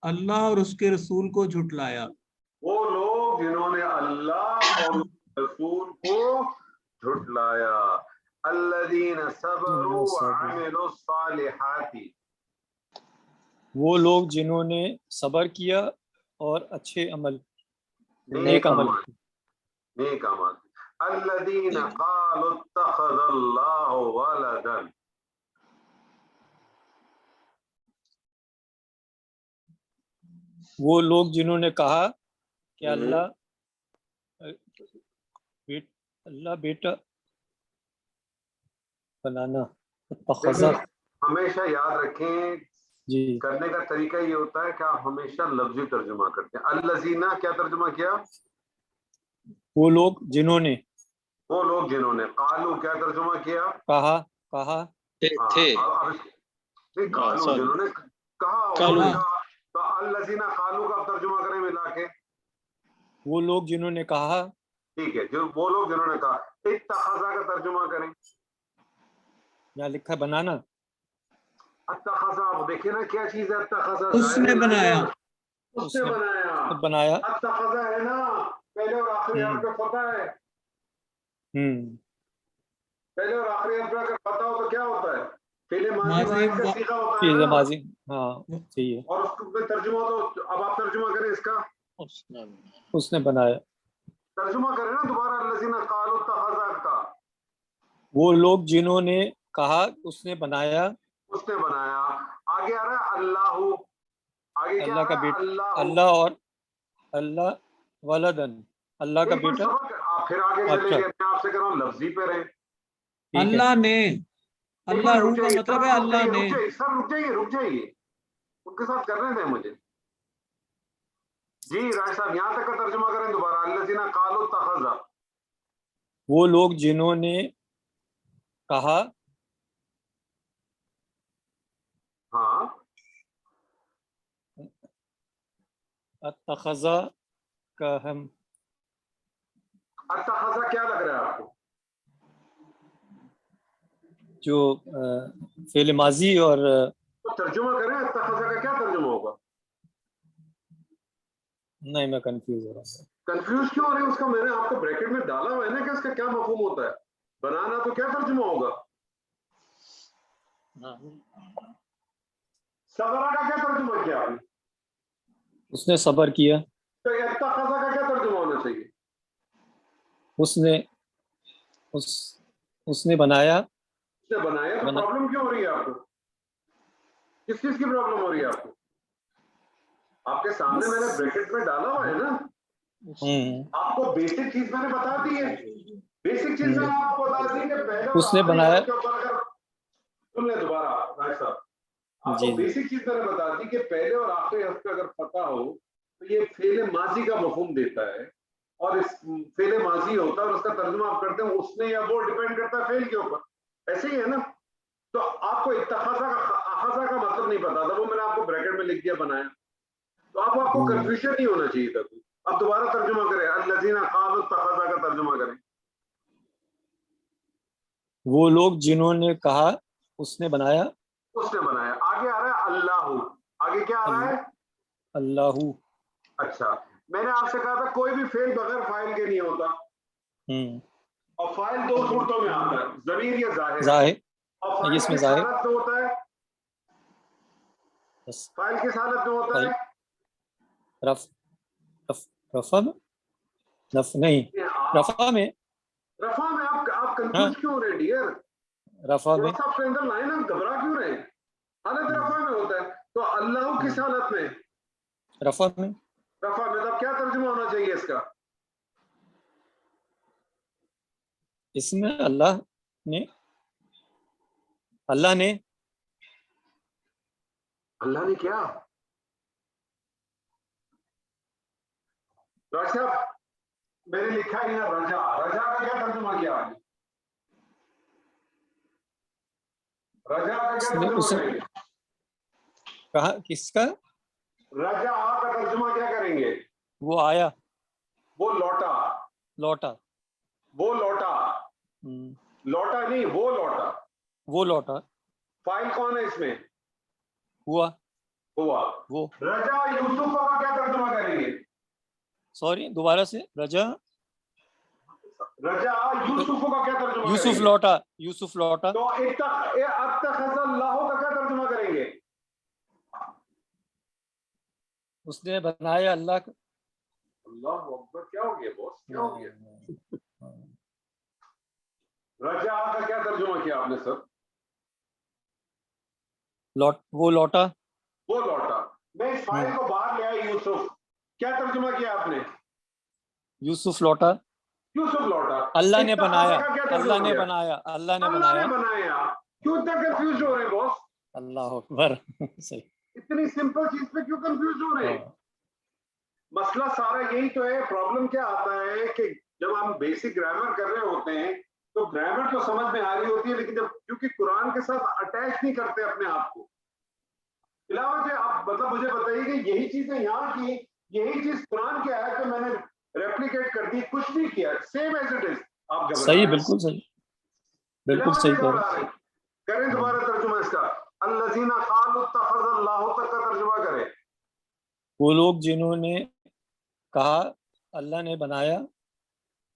اللہ اور اس کے رسول کو جھٹلایا. وہ لوگ جنہوں نے اللہ اور رسول کو جھٹلایا. الذین صبروا وعملوا الصالحات. وہ لوگ جنہوں نے صبر کیا اور اچھے عمل نیک عمل کیے. نیک عمل. الذین قالوا اتخذ اللہ ولدا. وہ لوگ جنہوں نے کہا کہ اللہ بیٹا بنانا. ہمیشہ یاد رکھیں جی کرنے کا طریقہ یہ ہوتا ہے کہ آپ ہمیشہ لفظی ترجمہ کرتے ہیں. الذین کیا ترجمہ کیا؟ وہ لوگ جنہوں نے. وہ لوگ جنہوں نے. قالو کیا ترجمہ کیا؟ کہا تھے. قالو جنہوں نے کہا. تو الذین قالو کا ترجمہ کریں ملا کے. وہ لوگ جنہوں نے کہا. ٹھیک ہے جو وہ لوگ جنہوں نے کہا. اتخذ کا ترجمہ کریں. یہاں لکھا بنانا. اتخذ آپ دیکھیں نا کیا چیز ہے. اتخذ اس نے بنایا. اس نے بنایا. اتخذ ہے نا پہلے اور آخری حرف پہ فتح ہے. پہلے اور آخری حرف پہ اگر فتح ہو تو کیا ہوتا ہے؟ فعل ماضی کا صیغہ ہوتا ہے نا. ہاں صحیح ہے. اور اس میں ترجمہ تو اب آپ ترجمہ کریں اس کا. اس نے بنایا. ترجمہ کریں نا دوبارہ. الذین قالوا اتخذ کا. وہ لوگ جنہوں نے کہا اس نے بنایا. اس نے بنایا. آگے آ رہا ہے اللہ. آگے کیا اللہ کا بیٹا. اللہ اور اللہ ولدن. اللہ کا بیٹا. پھر آگے چلے گئے. میں آپ سے کہہ رہا ہوں لفظی پہ رہے. اللہ نے. اللہ کا مطلب ہے اللہ نے. سب رک جائیے ان کے ساتھ کرنے دیں مجھے. جی راج صاحب یہاں تک کا ترجمہ کریں دوبارہ. الذین قالوا اتخذ. وہ لوگ جنہوں نے کہا. ہاں اتخذ کا ہم. اتخذ کیا لگ رہا ہے آپ کو؟ جو فعل ماضی اور ترجمہ کریں. اتخذ کا کیا ترجمہ ہوگا؟ نہیں میں کنفیوز ہو رہا ہوں. کنفیوز کیوں ہو رہے ہیں؟ اس کا میں نے آپ کو بریکٹ میں ڈالا ہوا ہے نا کہ اس کا کیا مفہوم ہوتا ہے. بنانا تو کیا ترجمہ ہوگا؟ صبر کا کیا ترجمہ کیا آپ نے؟ اس نے صبر کیا. تو اتخذ کا کیا ترجمہ ہونا چاہیے؟ اس نے بنایا. اس نے بنایا. تو پرابلم کیوں ہو رہی ہے آپ کو؟ کس چیز کی پرابلم ہو رہی ہے آپ کو؟ آپ کے سامنے میں نے بریکٹ میں ڈالا ہوا ہے نا. آپ کو بیسک چیز میں نے بتا دی ہے. بیسک چیز میں آپ کو بتا دی کہ پہلے اس نے بنایا. سن لیں دوبارہ راج صاحب. آپ کو بیسک چیز میں نے بتا دی کہ پہلے اور آخری حرف پہ اگر فتح ہو تو یہ فعل ماضی کا مفہوم دیتا ہے. اور اس فعل ماضی ہوتا ہے اور اس کا ترجمہ آپ کرتے ہیں اس نے یا وہ، ڈیپینڈ کرتا ہے فعل کے اوپر. ایسے ہی ہے نا. تو آپ کو اتخذ کا مطلب نہیں پتا تھا، وہ میں نے آپ کو بریکٹ میں لکھ دیا بنایا، تو آپ کو کنفیوژن نہیں ہونا چاہیے تھا. اب دوبارہ ترجمہ کریں، الذین قالوا اتخذ کا ترجمہ کریں. وہ لوگ جنہوں نے کہا اس نے بنایا. اس نے بنایا. آگے آ رہا ہے اللہ. آگے کیا آ رہا ہے؟ اللہ. اچھا، میں نے آپ سے کہا تھا کوئی بھی فعل بغیر فاعل کے نہیں ہوتا، اور فاعل دو صورتوں میں آتا ہے، ضمیر یا ظاہر. ظاہر. اور فاعل اس میں کس ظاہر. حالت میں ہوتا ہے؟ فاعل کس حالت میں ہوتا ہے؟ رفع میں نہیں، رفع میں. رفع میں آپ کنفیوز کیوں ہو رہے ڈیئر؟ رفع میں تھوڑا سا اپنے اندر لائن، آپ گھبرا کیوں رہے ہیں؟ حالت رفع میں ہوتا ہے. تو اللہ کس حالت میں؟ رفع میں. رفع میں. تو اب کیا ترجمہ ہونا چاہیے اس کا؟ اس میں اللہ نے کیا؟ ڈاکٹر صاحب میں نے لکھا ہی نا رجا. رجا کا کیا ترجمہ کیا آپ نے؟ رجا کا کیا ترجمہ کریں گے؟ کہا کس کا؟ رجا کا ترجمہ کیا کریں گے؟ وہ آیا. وہ لوٹا. لوٹا. وہ لوٹا. لوٹا نہیں، وہ لوٹا. وہ لوٹا. فائل کون ہے اس میں؟ ہوا. وہ. رجا یوسف کا کیا ترجمہ کریں گے؟ سوری، دوبارہ سے. رجا یوسف کا کیا ترجمہ یوسف کریں گے؟ لوٹا. یوسف لوٹا. تو اتخذ اللہ کا کیا ترجمہ کریں گے؟ اس نے بنایا اللہ کا. اللہ اکبر. کیا ہو گیا باس؟ کیا ہو گیا؟ رجا کا کیا ترجمہ کیا آپ نے سر؟ وہ لوٹا. وہ لوٹا. میں اس فائل کو باہر لے آیا. یوسف کیا ترجمہ کیا آپ نے؟ یوسف لوٹا. یوسف لوٹا. اللہ نے اتخذ بنایا. کا کیا ترجمہ اللہ نے کیا؟ بنایا. اللہ نے اللہ نے بنایا. بنایا. کیوں اتنا کنفیوز ہو رہے ہیں باس؟ اللہ اکبر. صحیح. اتنی سمپل چیز پہ کیوں کنفیوز ہو رہے ہیں؟ مسئلہ سارا یہی تو ہے. پرابلم کیا آتا ہے کہ جب ہم بیسک گرامر کر رہے ہوتے ہیں تو گرامر تو سمجھ میں آ رہی ہوتی ہے، لیکن جب کیونکہ قرآن کے ساتھ اٹیچ نہیں کرتے اپنے آپ کو. علاوہ سے آپ مطلب مجھے بتائیے کہ یہی چیزیں یہاں کی، یہی چیز قرآن کی آیت میں نے ریپلیکیٹ کر دی، کچھ نہیں کیا، سیم ایز اٹ از. آپ گھبرا صحیح. رہے ہیں. بالکل صحیح. بالکل علاوہ سے صحیح کہہ گھبرا رہے رہے ہیں. کریں دوبارہ ترجمہ اس کا. الذین قالوا اتخذ اللہ تک کا ترجمہ کریں. وہ لوگ جنہوں نے کہا اللہ نے بنایا.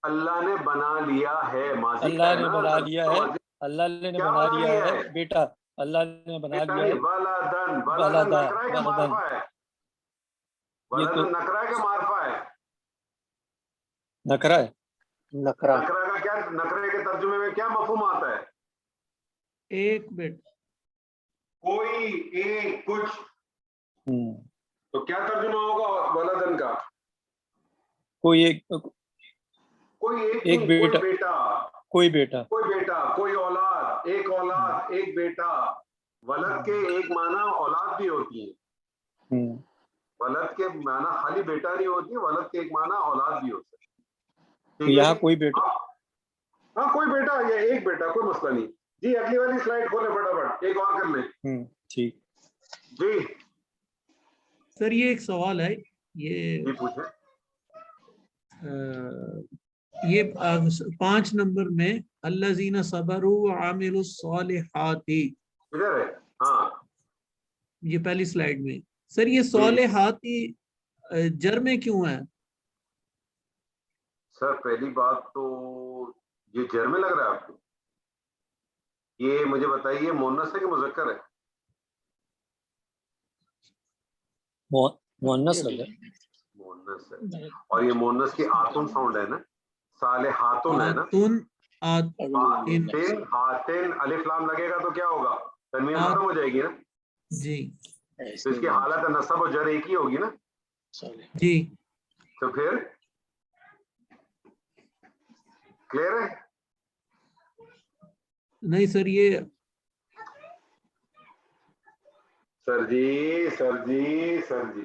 اللہ نے بنا لیا ہے. ماضی کا اللہ ہے نے نا. بنا لیا ہے. اللہ نے کیا بنا بنا لیا لیا ہے ہے؟ بیٹا. اللہ نے بنا بیٹا لیا ہے. نہیں، ولدن. ولدن ولدا. نکرہ کا ولدن. معرفہ ہے. یہ تو ولدن نکرہ کا معرفہ ہے. نکرا ہے. نکرا. نکرہ کا کیا، نکرے کے ترجمے میں کیا مفہوم آتا ہے؟ ایک بیٹ. کوئی، ایک، کچھ. تو کیا ترجمہ ہوگا ولدن کا؟ کوئی ایک. کوئی ایک ایک نہیں، بیٹا. کوئی بیٹا. کوئی بیٹا. کوئی بیٹا، کوئی اولاد، ایک اولاد، ایک بیٹا. ولد کے ایک معنی اولاد بھی ہوتی ہے. ولد کے معنی خالی بیٹا نہیں ہوتی، ولد کے ایک معنی اولاد بھی ہوتا ہے. تو ٹھیک ہے یہاں جی؟ کوئی بیٹا. ہاں کوئی بیٹا یا ایک بیٹا، کوئی مسئلہ نہیں. جی اگلی والی سلائڈ کھولیں فٹافٹ، ایک اور کر لیں. ٹھیک. جی سر یہ ایک سوال ہے. یہ جی پوچھیں. یہ 5 نمبر میں الذین صبروا وعملوا الصالحات، ادھر ہے. ہاں یہ پہلی سلائیڈ میں. سر یہ صالحات جر میں کیوں ہے؟ سر پہلی بات تو یہ جر میں لگ رہا ہے آپ کو؟ یہ مجھے بتائیے مونس ہے کہ مذکر ہے؟ مؤنث لگ رہا ہے. مونس ہے. اور یہ مونس کی آتن ساؤنڈ ہے نا، صالحاتن ہے نا. آتن، ہاتن، الف لام لگے گا تو کیا ہوگا؟ تنوین ختم ہو جائے گی نا. جی. تو اس کی حالت نصب و جر ایک ہی ہوگی نا. جی تو پھر کلیئر ہے؟ نہیں سر یہ سر جی سر جی سر جی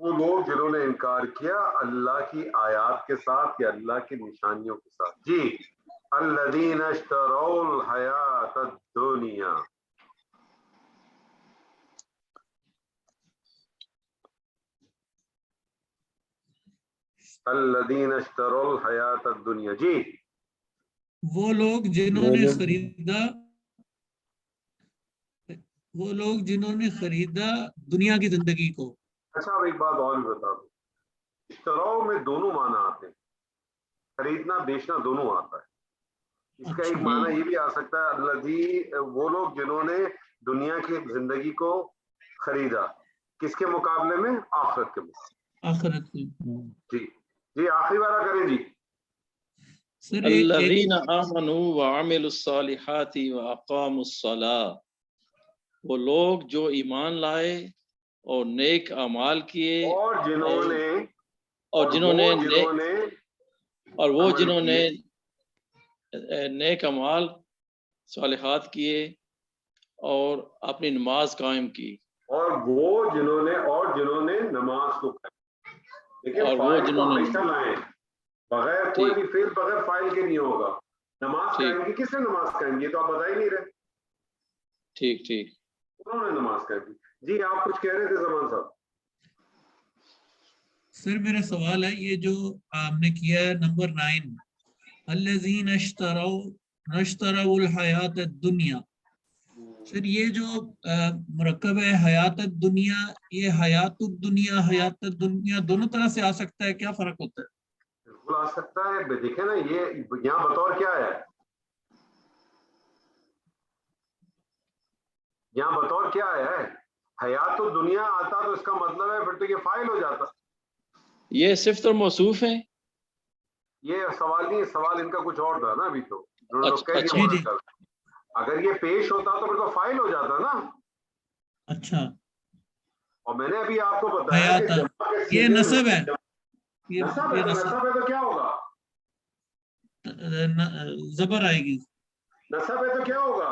وہ لوگ جنہوں نے انکار کیا اللہ کی آیات کے ساتھ یا اللہ کی نشانیوں کے ساتھ. جی الذین اشتروا الحیات الدنیا. الذین اشتروا الحیات الدنیا. جی وہ لوگ جنہوں نے خریدا، وہ لوگ جنہوں نے خریدا دنیا کی زندگی کو. اچھا اب ایک بات اور بھی بتا دوں. اشتراؤ میں دونوں معنی آتے ہیں، خریدنا بیچنا دونوں آتا ہے. اس کا ایک معنی یہ بھی آ سکتا ہے الذی، وہ لوگ جنہوں نے دنیا کی زندگی کو خریدا، کس کے مقابلے میں؟ آخرت کے مقابلے. آخرت کی. جی آخری بارہ کریں جی. سر الذین آمنوا وعملوا الصالحات واقاموا الصلاۃ، وہ لوگ جو ایمان لائے اور نیک اعمال کیے، اور جنہوں نے نیک اعمال صالحات کیے اور اپنی نماز قائم کی. اور وہ جنہوں نے نماز کو اور وہ جنہوں نے بغیر کوئی بھی فعل بغیر فاعل کے نہیں ہوگا. نماز قائم کی، کس نے نماز قائم کی؟ تو آپ بتا ہی نہیں رہے. ٹھیک انہوں نے نماز قائم کی. جی آپ کچھ کہہ رہے تھے زمان صاحب. سر میرا سوال ہے یہ جو آپ نے کیا ہے نمبر 9، الذین اشتروا الحیات الدنیا. سر یہ جو مرکب ہے حیات الدنیا، یہ حیات الدنیا دونوں طرح سے آ سکتا ہے، کیا فرق ہوتا ہے؟ بالکل آ سکتا ہے. دیکھیں نا یہ یہاں بطور کیا ہے، یہاں بطور کیا ہے؟ حیات الدنیا آتا تو اس کا مطلب ہے پھر تو یہ فاعل ہو جاتا. یہ صفت اور موصوف ہے. یہ سوال نہیں، سوال ان کا کچھ اور تھا نا ابھی تو. اچھا اگر یہ پیش ہوتا تو پھر تو فاعل ہو جاتا نا. اچھا اور میں نے ابھی آپ کو بتایا کہ یہ نصب ہے. نصب ہے تو کیا ہوگا؟ زبر آئے گی. نصب ہے تو کیا ہوگا؟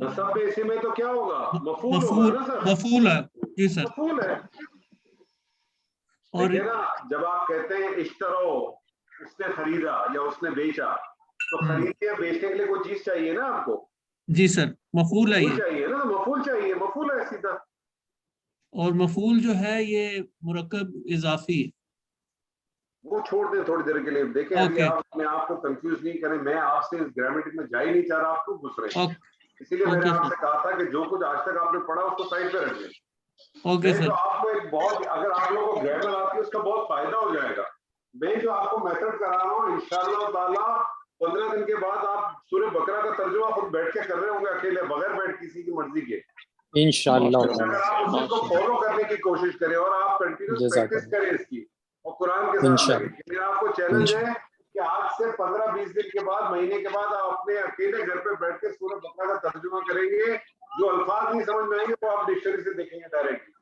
نصب اسی میں تو کیا ہوگا؟ مفعول ہوگا نا سر. مفعول ہے. جی سر مفعول ہے. اور جب آپ کہتے ہیں اشترو، اس نے خریدا یا اس نے بیچا، تو خریدنے یا بیچنے کے لیے کوئی چیز چاہیے نا آپ کو. جی سر مفعول ہے، یہ چاہیے نا، مفعول چاہیے. مفعول ہے سیدھا. اور مفعول جو ہے یہ مرکب اضافی ہے. وہ چھوڑ دیں تھوڑی دیر کے لیے. دیکھیں ابھی آپ اپنے آپ کو کنفیوز نہیں کریں. میں آپ سے اس گرامیٹک میں جا ہی نہیں چاہ رہا، آپ کو گھس رہے ہیں. اسی لیے میں نے آپ سے کہا تھا کہ جو کچھ آج تک آپ نے پڑھا اس کو سائڈ پہ رکھ دیں. تو آپ کو ایک بہت، اگر آپ لوگوں کو گرامر آتی ہے اس کا بہت فائدہ ہو جائے گا. میں جو آپ کو میتھڈ کرا رہا ہوں انشاءاللہ تعالیٰ 15 دن کے بعد آپ سورہ بقرہ کا ترجمہ خود بیٹھ کے کر رہے ہوں گے اکیلے، بغیر بیٹھ کسی کی مرضی کے. انشاءاللہ اگر آپ اس کو فالو کرنے کی کوشش کریں اور آپ کنٹینیوس پریکٹس کریں اس کی اور قرآن کے ساتھ لگیں. میرا آپ کو چیلنج ہے کہ آج سے 15-20 دن کے بعد، مہینے کے بعد آپ اپنے اکیلے گھر پہ بیٹھ کے سورہ بقرہ کا ترجمہ کریں گے. جو الفاظ نہیں سمجھ میں آئیں گے وہ آپ ڈکشنری سے دیکھیں گے ڈائریکٹلی.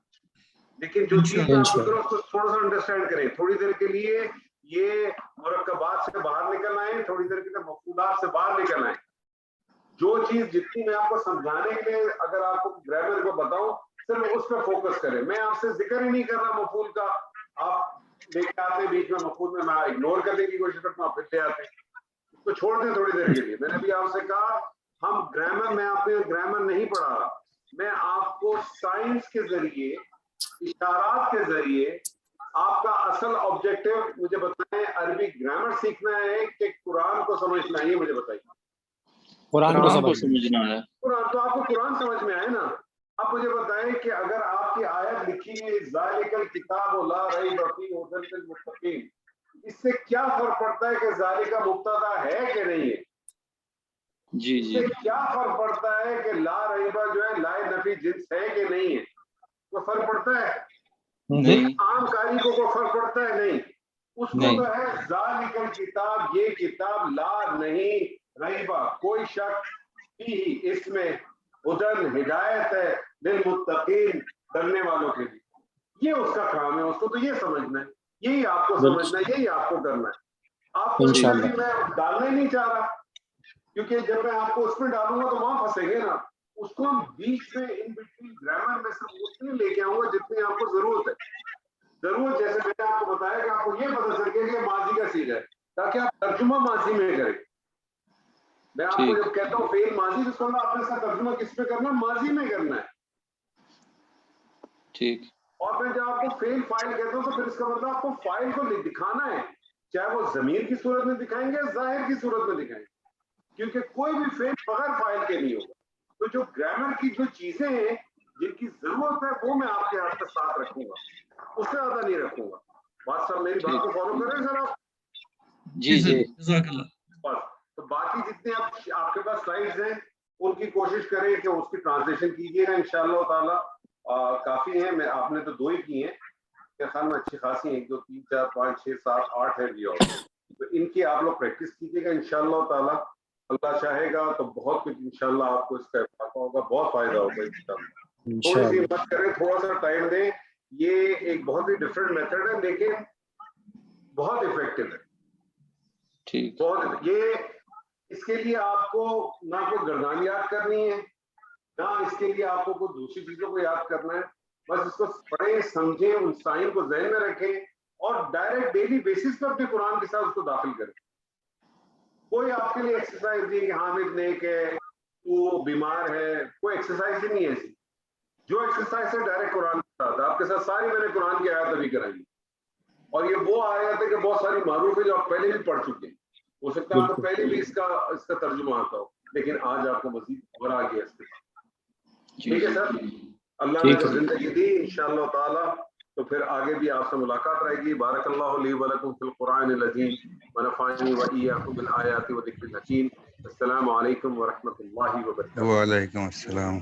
لیکن جو چیز آپ اس کو تھوڑا سا انڈرسٹینڈ کریں. تھوڑی دیر کے لیے یہ مرکبات سے باہر نکل آئیں، تھوڑی دیر کے لیے مفعولات سے باہر نکل آئیں. جو چیز جتنی میں آپ کو سمجھانے کے لیے اگر آپ کو گرامر کو بتاؤں صرف اس پہ فوکس کریں. میں آپ سے ذکر ہی نہیں کر رہا مفعول کا. آپ لے کے آتے بیچ میں مفعول میں اگنور کرنے کی کوشش کرتا ہوں، پھر لے آتے. اس کو چھوڑ دیں تھوڑی دیر کے لیے. میں نے بھی آپ سے کہا ہم گرامر، میں آپ نے گرامر نہیں پڑھا رہا. میں آپ کو سائنس کے ذریعے، اشارات کے ذریعے آپ کا اصل آبجیکٹو مجھے بتائیں. عربی گرامر سیکھنا ہے کہ قرآن کو سمجھنا ہے؟ یہ مجھے بتائیے. قرآن کو سمجھنا ہے. قرآن تو آپ کو قرآن سمجھ میں آئے نا. آپ مجھے بتائیں کہ اگر آپ کی آیت لکھی ہے ذالک الکتاب لا ریب فیہ ھدی للمتقین، اس سے کیا فرق پڑتا ہے کہ ذالک مبتدا ہے کہ نہیں ہے؟ جی اس سے کیا فرق پڑتا ہے کہ لا ریبہ جو ہے لائے نفی جنس ہے کہ نہیں ہے؟ کوئی فرق پڑتا ہے؟ نہیں. عام قاری کو کوئی فرق پڑتا ہے؟ نہیں. اس کو تو ہے ذالک الکتاب، یہ کتاب لا نہیں ریبہ، کوئی شک ہی اس میں ہدن ہدایت ہے للمتقین، ڈرنے والوں کے لیے. یہ اس کا کام ہے. اس کو تو یہ سمجھنا ہے، یہی آپ کو سمجھنا ہے، یہی آپ کو کرنا ہے. آپ کو میں ڈالنا ہی نہیں چاہ رہا، کیونکہ جب میں آپ کو اس میں ڈالوں گا تو وہاں پھنسیں گے نا. اس کو ہم بیچ میں ان بٹوین گرامر میں سے اتنے لے کے آؤں گا جتنی آپ کو ضرورت ہے. ضرورت جیسے میں نے آپ کو بتایا کہ آپ کو یہ پتہ چل گیا کہ ماضی کا صیغہ ہے تاکہ آپ ترجمہ ماضی میں کریں. میں آپ کو جب کہتا ہوں فعل ماضی تو سن آپ نے اس کا ترجمہ کس پہ کرنا ہے؟ ماضی میں کرنا ہے. ٹھیک. اور میں جب آپ کو فعل فاعل کہتا ہوں تو پھر اس کا مطلب آپ کو فاعل کو دکھانا ہے, چاہے وہ ضمیر کی صورت میں دکھائیں گے ظاہر کی صورت میں دکھائیں گے, کیونکہ کوئی بھی فعل بغیر فاعل کے نہیں ہوگا. تو جو گرامر کی جو چیزیں ہیں جن کی ضرورت ہے وہ میں آپ کے ہاتھ کے ساتھ رکھوں گا, اس سے زیادہ نہیں رکھوں گا. بات سر میری بات کو فالو کر رہے ہیں سر آپ؟ جی جی جزاک اللہ. بس تو باقی جتنے آپ کے پاس سلائڈز ہیں ان کی کوشش کریں کہ اس کی ٹرانسلیشن کیجیے گا انشاءاللہ تعالی. کافی ہیں, میں آپ نے تو 2 ہی کی ہیں, میرے خیال میں اچھی خاصی ہیں, 1 2 3 4 5 6 7 8 ہے بھی, اور تو ان کی آپ لوگ پریکٹس کیجیے گا انشاءاللہ تعالی. اللہ چاہے گا تو بہت کچھ انشاءاللہ آپ کو اس کا افادہ ہوگا, بہت فائدہ ہوگا انشاءاللہ. تھوڑی سی ہمت کریں, تھوڑا سا ٹائم دیں. یہ ایک بہت ہی ڈفرینٹ میتھڈ ہے لیکن بہت افیکٹو ہے. ٹھیک. بہت, یہ اس کے لیے آپ کو نہ کوئی گردان یاد کرنی ہے, نہ اس کے لیے آپ کو کوئی دوسری چیزوں کو یاد کرنا ہے. بس اس کو پڑھیں, سمجھیں, ان سائن کو ذہن میں رکھیں اور ڈائریکٹ ڈیلی بیسس پر اپنے قرآن کے ساتھ اس کو داخل کریں. کوئی آپ کے لیے ایکسرسائز نہیں کہ حامد نیک ہے, وہ بیمار ہے, کوئی ایکسرسائز ہی نہیں ہے ایسی. جو ایکسرسائز ہے ڈائریکٹ قرآن کے ساتھ. آپ کے ساتھ ساری میں نے قرآن کی آیات ابھی کرائی, اور یہ وہ آیات ہے کہ بہت ساری معروف ہے جو آپ پہلے بھی پڑھ چکے ہیں. ہو سکتا ہے آپ کو پہلے بھی اس کا ترجمہ آتا ہو, لیکن آج آپ کو مزید اور آ گیا اس کے ساتھ. ٹھیک ہے سر, اللہ نے زندگی دی انشاءاللہ تعالی تو پھر آگے بھی آپ سے ملاقات رہے گی. بارک اللہ لی و لکم فی القرآن العظیم ونفعنی و ایاکم بالآیات و ذکر الحکیم. السلام علیکم ورحمۃ اللہ وبرکاتہ. وعلیکم السلام.